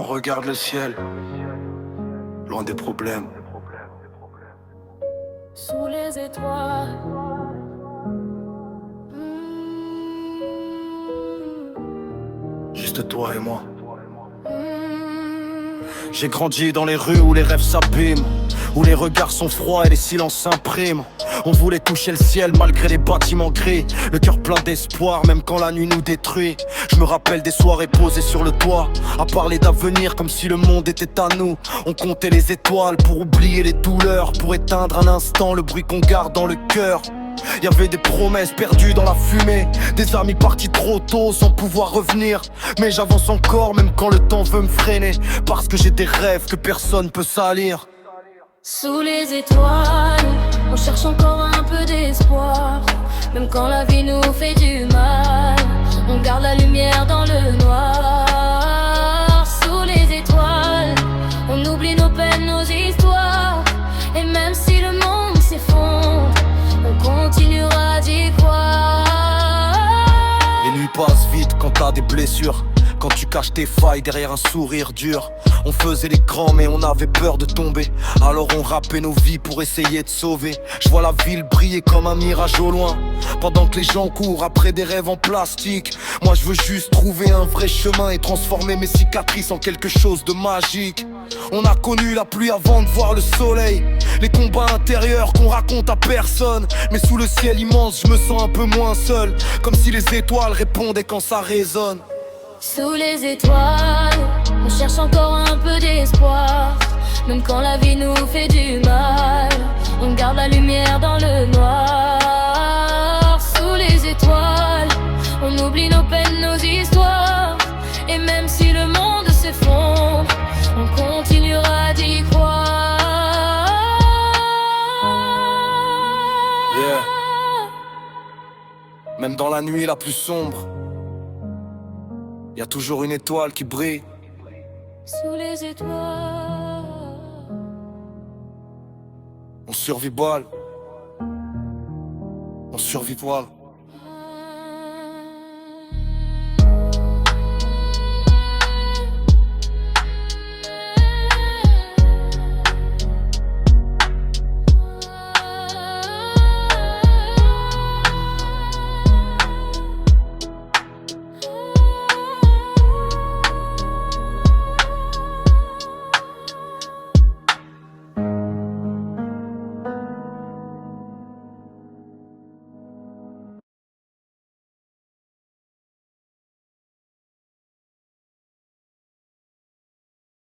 regarde le ciel, loin des problèmes. Sous les étoiles. Juste toi et moi. J'ai grandi dans les rues où les rêves s'abîment, où les regards sont froids et les silences s'impriment. On voulait toucher le ciel malgré les bâtiments gris, le cœur plein d'espoir même quand la nuit nous détruit. Je me rappelle des soirées posées sur le toit, à parler d'avenir comme si le monde était à nous. On comptait les étoiles pour oublier les douleurs, pour éteindre un instant le bruit qu'on garde dans le cœur. Y'avait des promesses perdues dans la fumée, des amis partis trop tôt sans pouvoir revenir. Mais j'avance encore même quand le temps veut me freiner, parce que j'ai des rêves que personne peut salir. Sous les étoiles, on cherche encore un peu d'espoir. Même quand la vie nous fait du mal, on garde la lumière dans le noir. Sous les étoiles, on oublie nos peines, nos histoires. Et même si le monde s'effondre, on continuera d'y croire. Les nuits passent vite quand t'as des blessures, quand tu caches tes failles derrière un sourire dur. On faisait les grands mais on avait peur de tomber, alors on rappait nos vies pour essayer de sauver. Je vois la ville briller comme un mirage au loin, pendant que les gens courent après des rêves en plastique. Moi je veux juste trouver un vrai chemin et transformer mes cicatrices en quelque chose de magique. On a connu la pluie avant de voir le soleil, les combats intérieurs qu'on raconte à personne. Mais sous le ciel immense je me sens un peu moins seul, comme si les étoiles répondaient quand ça résonne. Sous les étoiles, on cherche encore un peu d'espoir. Même quand la vie nous fait du mal, on garde la lumière dans le noir. Sous les étoiles, on oublie nos peines, nos histoires. Et même si le monde s'effondre, on continuera d'y croire. Yeah. Même dans la nuit la plus sombre, y'a toujours une étoile qui brille. Sous les étoiles, On survit voile. On survit voile.